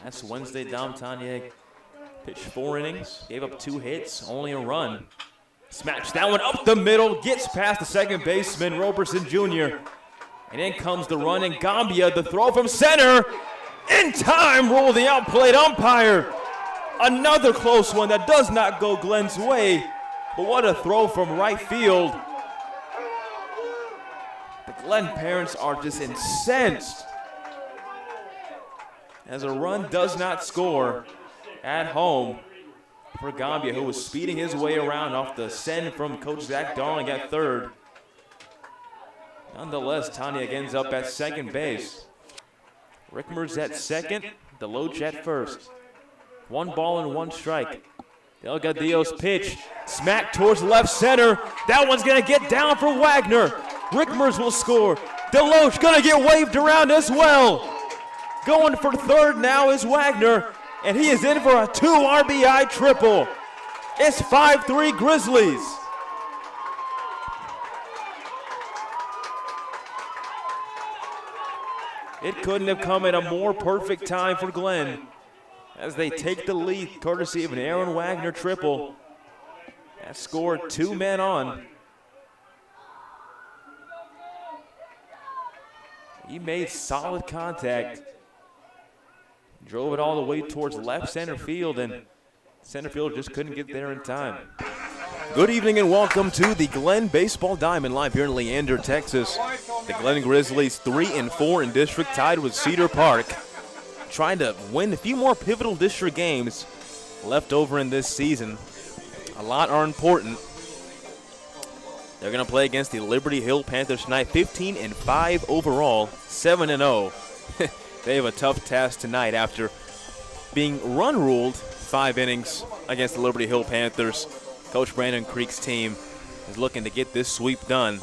Last Wednesday, Dom Tanya pitched 4 innings, gave up 2 hits, only a run. Smashed that one up the middle, gets past the second baseman, Roberson Jr. And in comes the run, and Gambia, the throw from center. In time, ruled the outplayed umpire. Another close one that does not go Glenn's way. But what a throw from right field. The Glenn parents are just incensed as a run does not score at home for Gambia, who was speeding his way around off the send from Coach Zach Darling at third. Nonetheless, Tanya ends up at second base. Rickmers at second, Deloach at first. 1 ball and 1 strike. Delgadillo's pitch, smack towards left center. That one's gonna get down for Wagner. Rickmers will score. Deloach gonna get waved around as well. Going for third now is Wagner, and he is in for a 2 RBI triple. It's 5-3 Grizzlies. It couldn't have come at a more perfect time for Glenn as they take the lead courtesy of an Aaron Wagner triple. That scored 2 men on. He made solid contact. Drove it all the way towards left center field, and center field just couldn't get there in time. Good evening and welcome to the Glenn Baseball Diamond live here in Leander, Texas. The Glenn Grizzlies 3-4 in district, tied with Cedar Park, trying to win a few more pivotal district games left over in this season. A lot are important. They're going to play against the Liberty Hill Panthers tonight, 15-5 overall, 7-0. They have a tough task tonight after being run-ruled 5 innings against the Liberty Hill Panthers. Coach Brandon Creek's team is looking to get this sweep done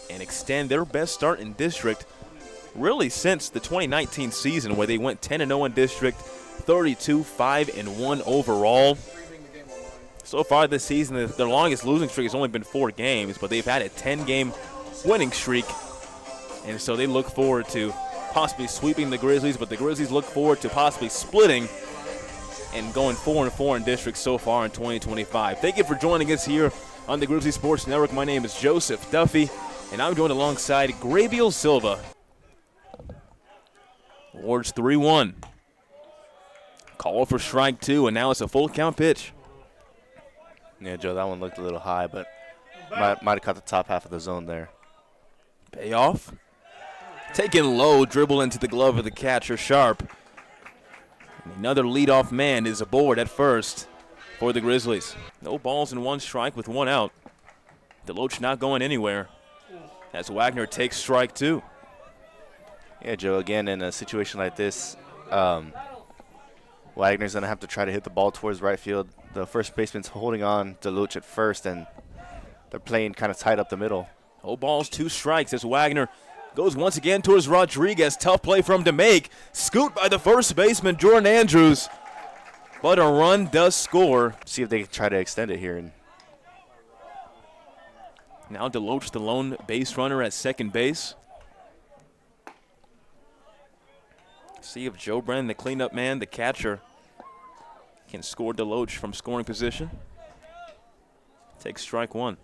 and extend their best start in district really since the 2019 season, where they went 10-0 in district, 32-5-1 overall. So far this season, their longest losing streak has only been 4 games, but they've had a 10-game winning streak, and so they look forward to possibly sweeping the Grizzlies, but the Grizzlies look forward to possibly splitting and going 4-4 in district so far in 2025. Thank you for joining us here on the Grizzly Sports Network. My name is Joseph Duffey, and I'm joined alongside Grabiel Silva. Awards 3-1. Call for strike 2, and now it's a full count pitch. Yeah, Joe, that one looked a little high, but might have caught the top half of the zone there. Payoff. Taken low, dribble into the glove of the catcher, Sharp. Another leadoff man is aboard at first for the Grizzlies. No balls and 1 strike with 1 out. Deloach not going anywhere as Wagner takes strike 2. Yeah, Joe, again, in a situation like this, Wagner's going to have to try to hit the ball towards right field. The first baseman's holding on Deloach at first, and they're playing kind of tight up the middle. No balls, 2 strikes as Wagner goes once again towards Rodriguez. Tough play from DeMake. Scoot by the first baseman, Jordan Andrews. But a run does score. See if they can try to extend it here. Now Deloach, the lone base runner at second base. See if Joe Brennan, the cleanup man, the catcher, can score Deloach from scoring position. Takes strike 1.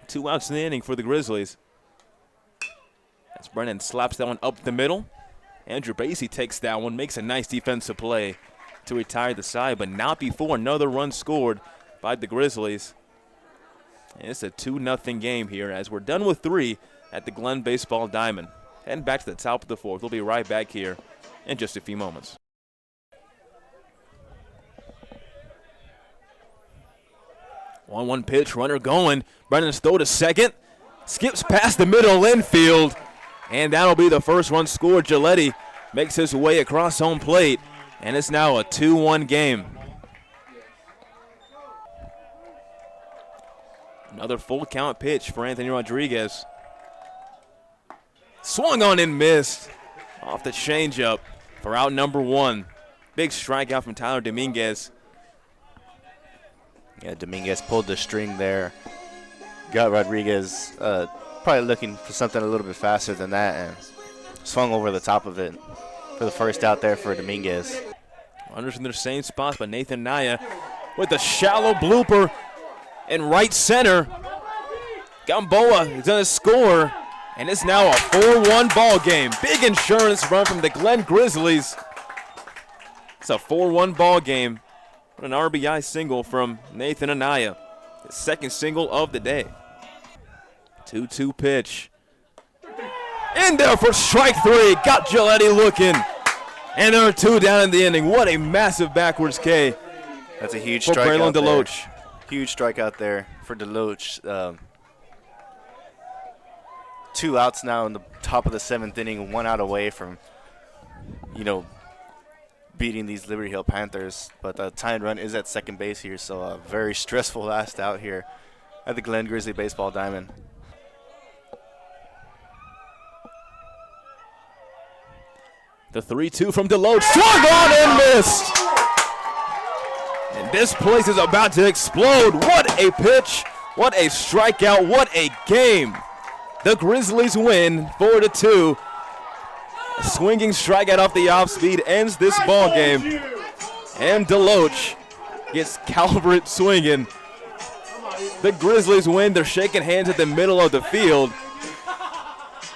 2 outs in the inning for the Grizzlies. As Brennan slaps that one up the middle. Andrew Basie takes that one, makes a nice defensive play to retire the side, but not before another run scored by the Grizzlies. And it's a 2-0 game here as we're done with 3 at the Glenn Baseball Diamond. Heading back to the top of the 4th. We'll be right back here in just a few moments. One pitch, runner going. Brennan's throw to second. Skips past the middle infield. And that'll be the first run scored. Giletti makes his way across home plate. And it's now a 2-1 game. Another full count pitch for Anthony Rodriguez. Swung on and missed. Off the changeup for out number 1. Big strikeout from Tyler Dominguez. Yeah, Dominguez pulled the string there. Got Rodriguez probably looking for something a little bit faster than that, and swung over the top of it for the first out there for Dominguez. Runners in their same spots, but Nathan Naya with a shallow blooper in right center. Gamboa is going to score, and it's now a 4-1 ball game. Big insurance run from the Glenn Grizzlies. It's a 4-1 ball game. An RBI single from Nathan Anaya, his second single of the day. 2-2 pitch. In there for strike three. Got Giletti looking. And there are 2 down in the inning. What a massive backwards K. That's a huge for strikeout there. Deloach. Huge strikeout there for Deloach. 2 outs now in the top of the 7th inning, 1 out away from, beating these Liberty Hill Panthers. But the tying run is at second base here, so a very stressful last out here at the Glenn Grizzly Baseball Diamond. The 3-2 from Deloach. Swung on and missed. And this place is about to explode. What a pitch. What a strikeout. What a game. The Grizzlies win 4-2. A swinging strikeout off the off speed ends this ball game. And Deloach gets Calvert swinging. The Grizzlies win. They're shaking hands at the middle of the field.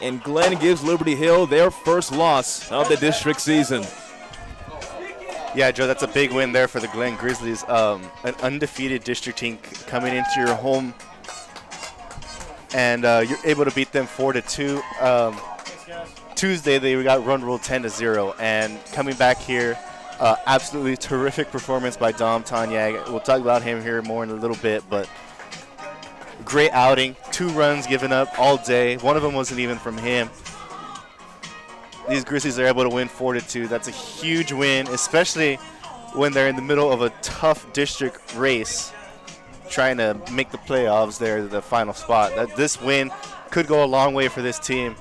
And Glenn gives Liberty Hill their first loss of the district season. Yeah, Joe, that's a big win there for the Glenn Grizzlies. An undefeated district team coming into your home, and you're able to beat them 4-2. Tuesday, they got run ruled 10-0, and coming back here, absolutely terrific performance by Dom Tanyag. We'll talk about him here more in a little bit, but great outing. 2 runs given up all day. One of them wasn't even from him. These Grizzlies are able to win 4-2. That's a huge win, especially when they're in the middle of a tough district race trying to make the playoffs there, the final spot. This win could go a long way for this team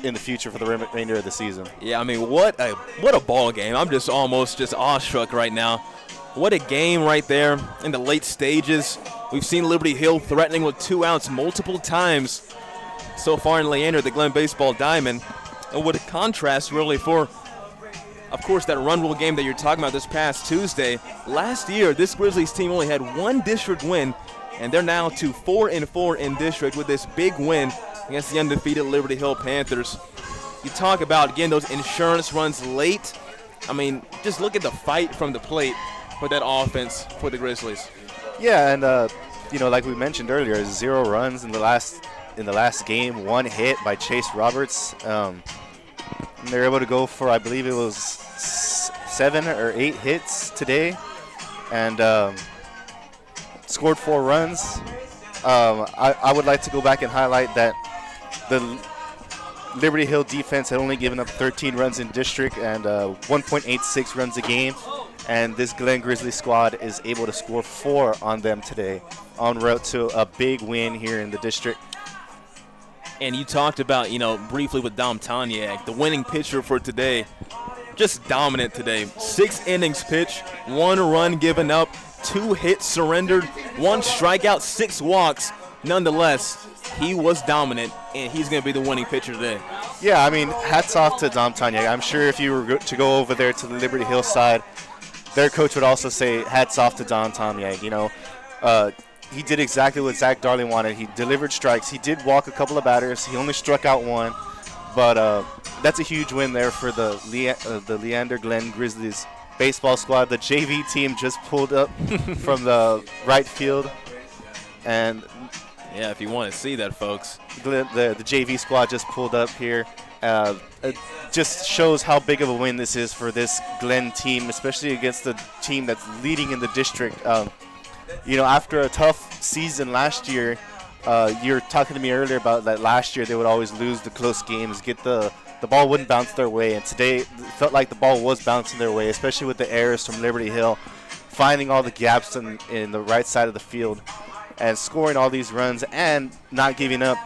in the future for the remainder of the season. Yeah, I mean, what a ball game. I'm just almost awestruck right now. What a game right there in the late stages. We've seen Liberty Hill threatening with 2 outs multiple times so far in Leander, the Glenn Baseball Diamond. And what a contrast really for, of course, that run rule game that you're talking about this past Tuesday. Last year, this Grizzlies team only had 1 district win, and they're now to 4-4 in district with this big win against the undefeated Liberty Hill Panthers. You talk about, again, those insurance runs late. I mean, just look at the fight from the plate for that offense for the Grizzlies. Yeah, and like we mentioned earlier, 0 runs in the last game, 1 hit by Chase Roberts. They're able to go for, I believe it was 7 or 8 hits today, and scored 4 runs. I would like to go back and highlight that the Liberty Hill defense had only given up 13 runs in district and 1.86 runs a game. And this Glenn Grizzly squad is able to score 4 on them today, en route to a big win here in the district. And you talked about, briefly with Dom Tanyag, the winning pitcher for today. Just dominant today. 6 innings pitched, 1 run given up, 2 hits surrendered, 1 strikeout, 6 walks. Nonetheless, he was dominant, and he's going to be the winning pitcher today. Yeah, I mean, hats off to Dom Tanyag. I'm sure if you were to go over there to the Liberty Hill side, their coach would also say hats off to Don Tanyag. He did exactly what Zach Darling wanted. He delivered strikes. He did walk a couple of batters. He only struck out 1. But that's a huge win there for the Leander Glenn Grizzlies baseball squad. The JV team just pulled up from the right field. And yeah, if you want to see that, folks. The JV squad just pulled up here. It just shows how big of a win this is for this Glenn team, especially against the team that's leading in the district. After a tough season last year, you were talking to me earlier about that last year they would always lose the close games, the ball wouldn't bounce their way, and today it felt like the ball was bouncing their way, especially with the errors from Liberty Hill, finding all the gaps in the right side of the field and scoring all these runs and not giving up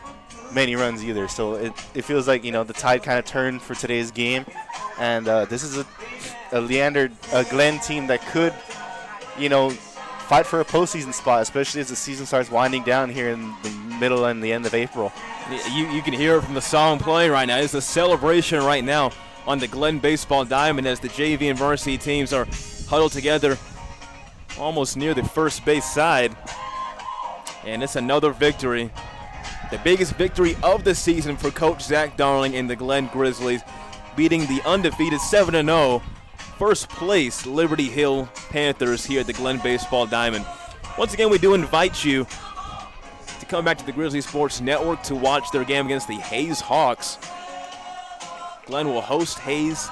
many runs either. So it feels like, the tide kind of turned for today's game, and this is a Glenn team that could, fight for a postseason spot, especially as the season starts winding down here in the middle and the end of April. You can hear it from the song playing right now. It's a celebration right now on the Glenn Baseball Diamond as the JV and varsity teams are huddled together almost near the first base side. And it's another victory. The biggest victory of the season for Coach Zach Darling and the Glenn Grizzlies, beating the undefeated 7-0 first place Liberty Hill Panthers here at the Glenn Baseball Diamond. Once again, we do invite you to come back to the Grizzly Sports Network to watch their game against the Hayes Hawks. Glenn will host Hayes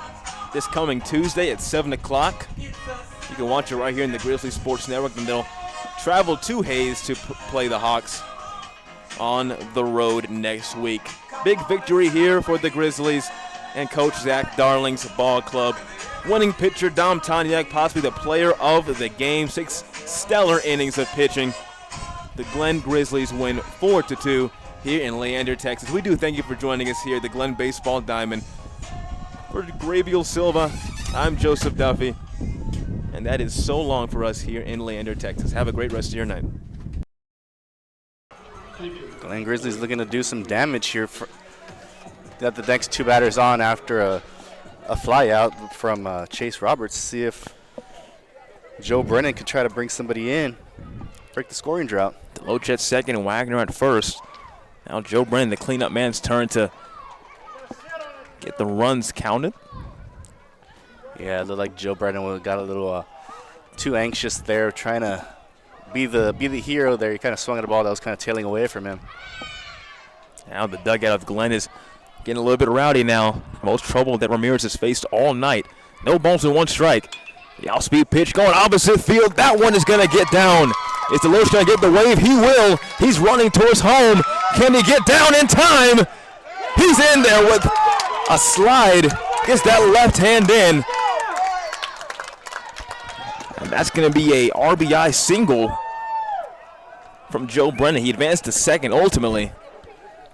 this coming Tuesday at 7 o'clock. You can watch it right here in the Grizzly Sports Network, and they'll travel to Hayes to play the Hawks on the road next week. Big victory here for the Grizzlies and Coach Zach Darling's ball club. Winning pitcher Dom Toniak, possibly the player of the game. 6 stellar innings of pitching. The Glenn Grizzlies win 4-2 here in Leander, Texas. We do thank you for joining us here at the Glenn Baseball Diamond. For Gabriel Silva, I'm Joseph Duffey, and that is so long for us here in Leander, Texas. Have a great rest of your night. Glenn Grizzlies looking to do some damage here. Got the next 2 batters on after a fly out from Chase Roberts. See if Joe Brennan can try to bring somebody in, break the scoring drought. Deloach at second and Wagner at first. Now Joe Brennan, the cleanup man's turn to get the runs counted. Yeah, it looked like Joe Brennan got a little too anxious there, trying to be the hero there. He kind of swung at a ball that was kind of tailing away from him. Now the dugout of Glenn is getting a little bit rowdy now. Most trouble that Ramirez has faced all night. No balls and 1 strike. The off-speed pitch going opposite field. That one is going to get down. Is Deloach going to get the wave? He will. He's running towards home. Can he get down in time? He's in there with a slide. Gets that left hand in. And that's going to be a RBI single from Joe Brennan. He advanced to second ultimately.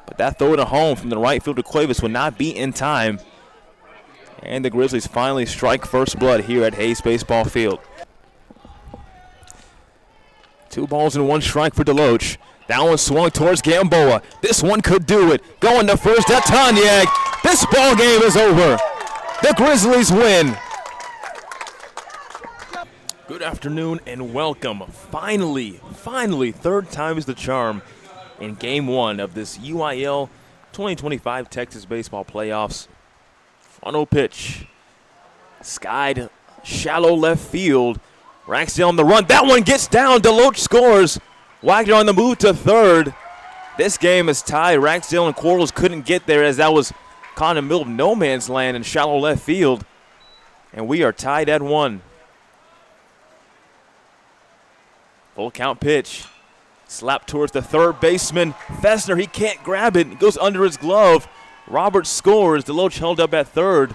But that throw to home from the right fielder Cuevas would not be in time. And the Grizzlies finally strike first blood here at Hayes Baseball Field. 2 balls and 1 strike for Deloach. That one swung towards Gamboa. This one could do it. Going to first at Toniak. This ball game is over. The Grizzlies win. Good afternoon and welcome. Finally, 3rd time is the charm in Game 1 of this UIL 2025 Texas Baseball Playoffs. Funnel pitch. Skied shallow left field. Raxdale on the run. That one gets down. Deloach scores. Wagner on the move to third. This game is tied. Raxdale and Quarles couldn't get there as that was caught in the middle of no man's land in shallow left field. And we are tied at 1. Full count pitch. Slap towards the third baseman. Fessner, he can't grab it. It goes under his glove. Roberts scores. Deloach held up at third.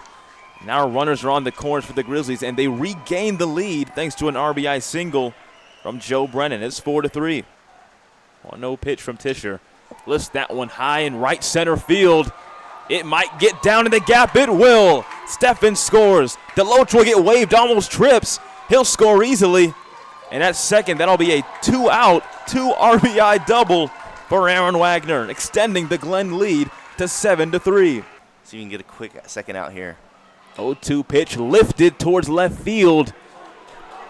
Now runners are on the corners for the Grizzlies, and they regain the lead thanks to an RBI single from Joe Brennan. It's 4-3. 1-0 pitch from Tischer. Lifts that one high in right center field. It might get down in the gap. It will. Steffen scores. Deloach will get waved, almost trips. He'll score easily. And at second, that'll be a 2-out, 2 RBI double for Aaron Wagner, extending the Glenn lead to 7-3. So you can get a quick second out here. 0-2 pitch lifted towards left field.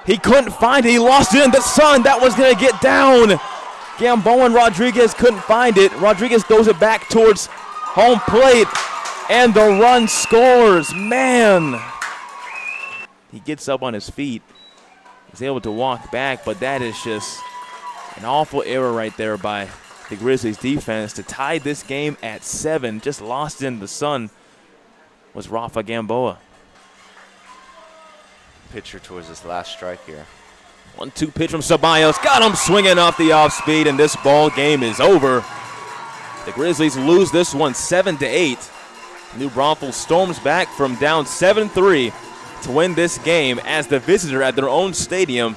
He couldn't find it. He lost it in the sun. That was going to get down. Gamboa and Rodriguez couldn't find it. Rodriguez throws it back towards home plate, and the run scores. Man. He gets up on his feet. He's able to walk back, but that is just an awful error right there by the Grizzlies defense to tie this game at 7. Just lost in the sun was Rafa Gamboa. Pitcher towards this last strike here. 1-2 pitch from Ceballos. Got him swinging off the off speed, and this ball game is over. The Grizzlies lose this one 7-8. New Braunfels storms back from down 7-3 to win this game as the visitor at their own stadium,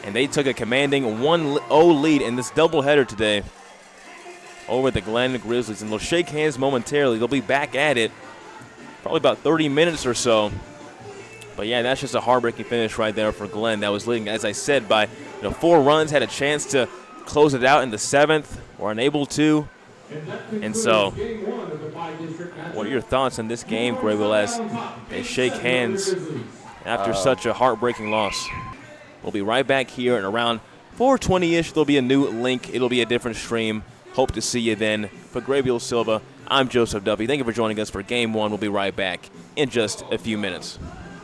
and they took a commanding 1-0 lead in this doubleheader today over the Glenn Grizzlies, and they'll shake hands momentarily. They'll be back at it probably about 30 minutes or so But yeah, that's just a heartbreaking finish right there for Glenn. That was leading, as I said, by 4 runs, had a chance to close it out in the 7th, were unable to. And so, what are your thoughts on this game, Graybill, as they shake hands after such a heartbreaking loss? We'll be right back here, and around 4:20-ish, there'll be a new link. It'll be a different stream. Hope to see you then. For Graybill Silva, I'm Joseph Duffey. Thank you for joining us for Game 1. We'll be right back in just a few minutes.